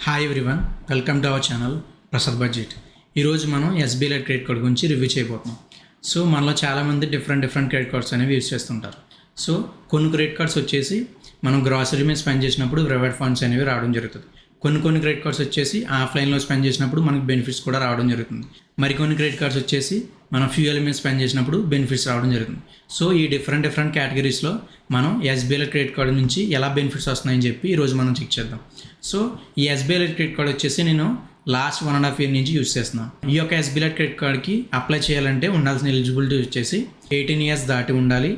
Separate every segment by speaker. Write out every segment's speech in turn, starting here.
Speaker 1: Hi everyone, welcome to our channel Prasad budget. ఈరోజు మనం SBI credit card గురించి review చేయబోతున్నాం. సో మనలో చాలామంది డిఫరెంట్ క్రెడిట్ కార్డ్స్ అనేవి యూజ్ చేస్తుంటారు. సో కొన్ని క్రెడిట్ కార్డ్స్ వచ్చేసి మనం గ్రాసరీ మీద స్పెండ్ చేసినప్పుడు రివార్డ్ ఫండ్స్ అనేవి రావడం జరుగుతుంది. కొన్ని క్రెడిట్ కార్డ్స్ వచ్చేసి ఆఫ్లైన్లో స్పెండ్ చేసినప్పుడు మనకు బెనిఫిట్స్ కూడా రావడం జరుగుతుంది. మరికొన్ని క్రెడిట్ కార్డ్స్ వచ్చేసి మనం ఫ్యూయల్ మీద స్పెండ్ చేసినప్పుడు బెనిఫిట్స్ రావడం జరుగుతుంది. సో ఈ డిఫరెంట్ కేటగిరీస్లో మనం ఎస్బీఐ క్రెడిట్ కార్డు నుంచి ఎలా బెనిఫిట్స్ వస్తున్నాయని చెప్పి ఈరోజు మనం చెక్ చేద్దాం. సో ఈ ఎస్బీఐ క్రెడిట్ కార్డ్ వచ్చేసి నేను లాస్ట్ 1.5 year నుంచి యూజ్ చేస్తున్నాను. ఈ యొక్క ఎస్బీఐ క్రెడిట్ కార్డ్కి అప్లై చేయాలంటే ఉండాల్సిన ఎలిజిబిలిటీ వచ్చేసి 18 years దాటి ఉండాలి.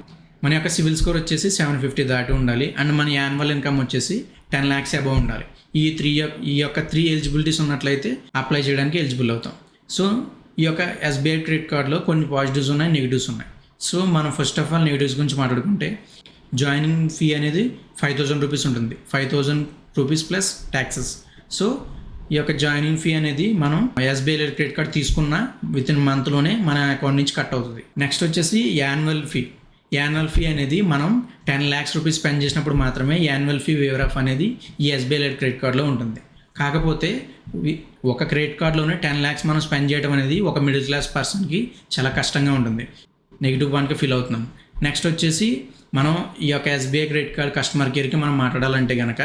Speaker 1: మన యొక్క సివిల్ స్కోర్ వచ్చేసి 750 దాటి ఉండాలి. అండ్ మన యాన్యువల్ ఇన్కమ్ వచ్చేసి 10 lakhs అబౌవ్ ఉండాలి. ఈ యొక్క 3 ఎలిజిబిలిటీస్ ఉన్నట్లయితే అప్లై చేయడానికి ఎలిజిబుల్ అవుతాం. సో ఈ యొక్క ఎస్బీఐ క్రెడిట్ కార్డులో కొన్ని పాజిటివ్స్ ఉన్నాయి, నెగిటివ్స్ ఉన్నాయి. సో మనం ఫస్ట్ ఆఫ్ ఆల్ నెగిటివ్స్ గురించి మాట్లాడుకుంటే జాయినింగ్ ఫీ అనేది 5,000 rupees ఉంటుంది. 5,000 rupees ప్లస్ ట్యాక్సెస్. సో ఈ యొక్క జాయినింగ్ ఫీ అనేది మనం ఎస్బీఐ క్రెడిట్ కార్డ్ తీసుకున్న వితిన్ మంత్లోనే మన అకౌంట్ నుంచి కట్ అవుతుంది. నెక్స్ట్ వచ్చేసి యాన్యువల్ ఫీ అనేది మనం 10 lakhs rupees స్పెండ్ చేసినప్పుడు మాత్రమే యాన్యువల్ ఫీ వేవర్ ఆఫ్ అనేది ఈ ఎస్బీఐ క్రెడిట్ కార్డులో ఉంటుంది. కాకపోతే ఒక క్రెడిట్ కార్డులోనే 10 lakhs మనం స్పెండ్ చేయడం అనేది ఒక మిడిల్ క్లాస్ పర్సన్కి చాలా కష్టంగా ఉంటుంది. నెగిటివ్ పాయింట్గా ఫీల్ అవుతున్నాం. నెక్స్ట్ వచ్చేసి మనం ఈ యొక్క ఎస్బీఐ క్రెడిట్ కార్డ్ కస్టమర్ కేర్కి మనం మాట్లాడాలంటే కనుక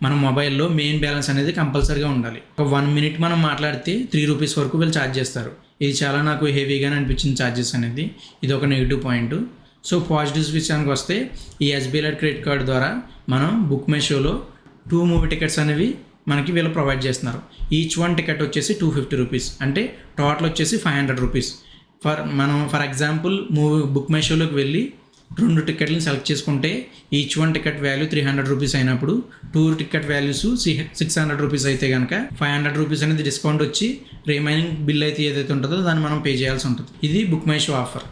Speaker 1: మన మొబైల్లో మెయిన్ బ్యాలెన్స్ అనేది కంపల్సరీగా ఉండాలి. ఒక 1 minute మనం మాట్లాడితే 3 rupees వరకు వీళ్ళు ఛార్జ్ చేస్తారు. ఇది చాలా నాకు హెవీగానే అనిపించింది ఛార్జెస్ అనేది. ఇది ఒక నెగిటివ్ పాయింట్. సో పాజిటివ్స్ విషయానికి వస్తే ఈ ఎస్బీఐ క్రెడిట్ కార్డ్ ద్వారా మనం బుక్ మై షోలో 2 movie టికెట్స్ అనేవి మనకి వీళ్ళు ప్రొవైడ్ చేస్తున్నారు. ఈచ్ వన్ టికెట్ వచ్చేసి 250 rupees, అంటే టోటల్ వచ్చేసి 500 rupees. For example book my షోలోకి వెళ్ళి 2 టికెట్లను సెలెక్ట్ చేసుకుంటే each one ticket value 300 rupees అయినప్పుడు 2 టికెట్ వాల్యూస్ 600 rupees అయితే కనుక 500 rupees అనేది డిస్కౌంట్ వచ్చి రిమైనింగ్ బిల్ అయితే ఏదైతే ఉంటుందో దాన్ని మనం పే చేయాల్సి ఉంటుంది. ఇది book my show offer.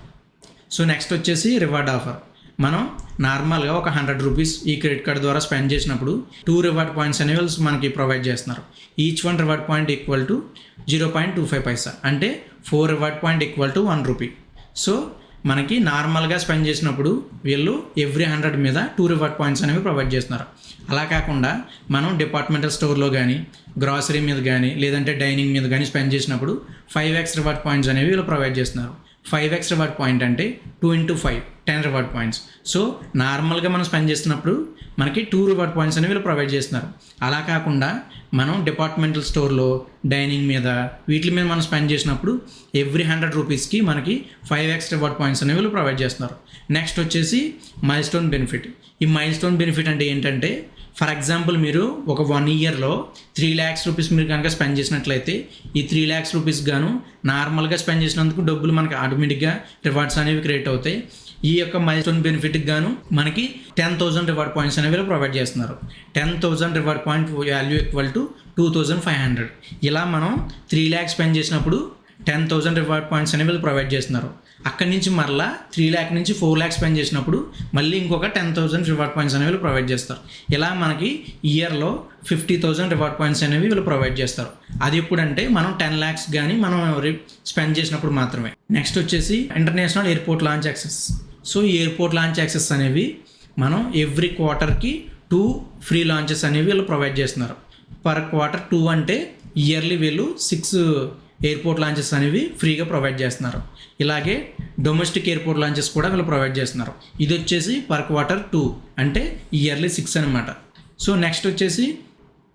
Speaker 1: So next వచ్చేసి రివార్డ్ ఆఫర్. మనం నార్మల్గా ఒక 100 rupees ఈ క్రెడిట్ కార్డ్ ద్వారా స్పెండ్ చేసినప్పుడు 2 రివార్డ్ పాయింట్స్ అనేవి మనకి ప్రొవైడ్ చేస్తున్నారు. Each one reward point equal to 0.25 paisa, అంటే 4 reward point equal to 1 rupee. So మనకి నార్మల్గా స్పెండ్ చేసినప్పుడు వీళ్ళు ఎవ్రీ 100 మీద 2 రివార్డ్ పాయింట్స్ అనేవి ప్రొవైడ్ చేస్తున్నారు. అలా కాకుండా మనం డిపార్ట్మెంటల్ స్టోర్లో కానీ గ్రాసరీ మీద కానీ లేదంటే డైనింగ్ మీద కానీ స్పెండ్ చేసినప్పుడు 5x రివార్డ్ పాయింట్స్ అనేవి వీళ్ళు ప్రొవైడ్ చేస్తున్నారు. 5x రివార్డ్ పాయింట్ అంటే 2 into 5 10 రివార్డ్ పాయింట్స్. సో నార్మల్గా మనం స్పెండ్ చేస్తున్నప్పుడు మనకి 2 రివార్డ్ పాయింట్స్ అనేవి వీళ్ళు ప్రొవైడ్ చేస్తున్నారు. అలా కాకుండా మనం డిపార్ట్మెంటల్ స్టోర్లో డైనింగ్ మీద వీటి మీద మనం స్పెండ్ చేసినప్పుడు ఎవ్రీ 100 rupeesకి మనకి 5x రివార్డ్ పాయింట్స్ అనేవి వీళ్ళు ప్రొవైడ్ చేస్తున్నారు. నెక్స్ట్ వచ్చేసి మైల్ స్టోన్ బెనిఫిట్. ఈ మైల్ స్టోన్ బెనిఫిట్ అంటే ఏంటంటే ఫర్ ఎగ్జాంపుల్ మీరు ఒక 1 yearలో 3 lakhs rupees మీరు కనుక స్పెండ్ చేసినట్లయితే ఈ 3 lakhs rupees గాను నార్మల్గా స్పెండ్ చేసినందుకు డబ్బులు మనకి ఆటోమేటిక్గా రివార్డ్స్ అనేవి క్రియేట్ అవుతాయి. ఈ యొక్క మైల్ స్టోన్ బెనిఫిట్కి గాను మనకి 10,000 రివార్డ్ పాయింట్స్ అనేవి ప్రొవైడ్ చేస్తున్నారు. 10,000 reward point value equal to 2,500. ఇలా మనం 3 lakhs స్పెండ్ చేసినప్పుడు 10,000 రివార్డ్ పాయింట్స్ అనేవి ప్రొవైడ్ చేస్తున్నారు. అక్కడి నుంచి మరలా 3 lakh నుంచి 4 lakh స్పెండ్ చేసినప్పుడు మళ్ళీ ఇంకొక 10,000 రివార్డ్ పాయింట్స్ అనేవి ప్రొవైడ్ చేస్తారు. ఇలా మనకి ఇయర్లో 50,000 రివార్డ్ పాయింట్స్ అనేవి వీళ్ళు ప్రొవైడ్ చేస్తారు. అది ఎప్పుడంటే మనం 10 lakhs కానీ మనం స్పెండ్ చేసినప్పుడు మాత్రమే. నెక్స్ట్ వచ్చేసి international airport launch access. So ఈ ఎయిర్పోర్ట్ లాంచ్ యాక్సెస్ అనేవి మనం ఎవ్రీ క్వార్టర్కి 2 ఫ్రీ లాంచెస్ అనేవి వీళ్ళు ప్రొవైడ్ చేస్తున్నారు. పర్ క్వార్టర్ 2 అంటే ఇయర్లీ వీళ్ళు 6 ఎయిర్పోర్ట్ లాంచెస్ అనేవి ఫ్రీగా ప్రొవైడ్ చేస్తున్నారు. ఇలాగే డొమెస్టిక్ ఎయిర్పోర్ట్ లాంచెస్ కూడా వీళ్ళు ప్రొవైడ్ చేస్తున్నారు. ఇది వచ్చేసి పర్ క్వార్టర్ 2 అంటే ఇయర్లీ 6 అనమాట. సో నెక్స్ట్ వచ్చేసి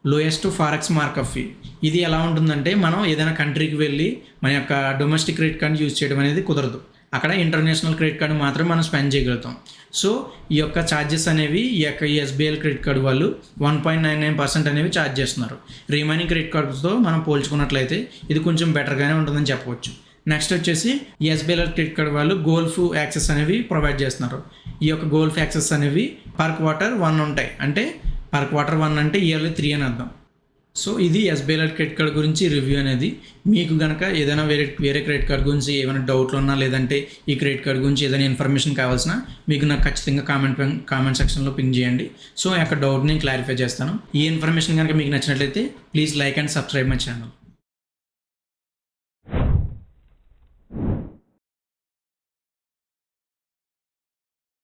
Speaker 1: లోయెస్ట్ ఫారెక్స్ మార్కప్ ఫీ. ఇది ఎలా ఉంటుందంటే మనం ఏదైనా కంట్రీకి వెళ్ళి మన యొక్క డొమెస్టిక్ క్రెడిట్ కార్డ్ యూజ్ చేయడం అనేది కుదరదు. అక్కడ ఇంటర్నేషనల్ క్రెడిట్ కార్డు మాత్రమే మనం స్పెండ్ చేయగలుగుతాం. సో ఈ యొక్క ఛార్జెస్ అనేవి ఈ యొక్క ఎస్బీఐ క్రెడిట్ కార్డు వాళ్ళు 1.99% అనేవి ఛార్జ్ చేస్తున్నారు. రిమైనింగ్ క్రెడిట్ కార్డ్స్తో మనం పోల్చుకున్నట్లయితే ఇది కొంచెం బెటర్గానే ఉంటుందని చెప్పవచ్చు. నెక్స్ట్ వచ్చేసి ఎస్బీఐ క్రెడిట్ కార్డ్ వాళ్ళు గోల్ఫ్ యాక్సెస్ అనేవి ప్రొవైడ్ చేస్తున్నారు. ఈ యొక్క గోల్ఫ్ యాక్సెస్ అనేవి పర్ క్వార్టర్ 1 ఉంటాయి. అంటే పర్ క్వార్టర్ 1 అంటే ఇయర్లీ 3 అని అర్థం. సో ఇది ఎస్బీఐ క్రెడిట్ కార్డ్ గురించి రివ్యూ అనేది. మీకు కనుక ఏదైనా వేరే క్రెడిట్ కార్డ్ గురించి ఏమైనా డౌట్లు ఉన్నా లేదంటే ఈ క్రెడిట్ కార్డ్ గురించి ఏదైనా ఇన్ఫర్మేషన్ కావాల్సిన మీకు నాకు ఖచ్చితంగా కామెంట్ సెక్షన్లో పింగ్ చేయండి. సో ఆ యొక్క డౌట్ నేను క్లారిఫై చేస్తాను. ఈ ఇన్ఫర్మేషన్ కనుక మీకు నచ్చినట్లయితే please like and subscribe my channel.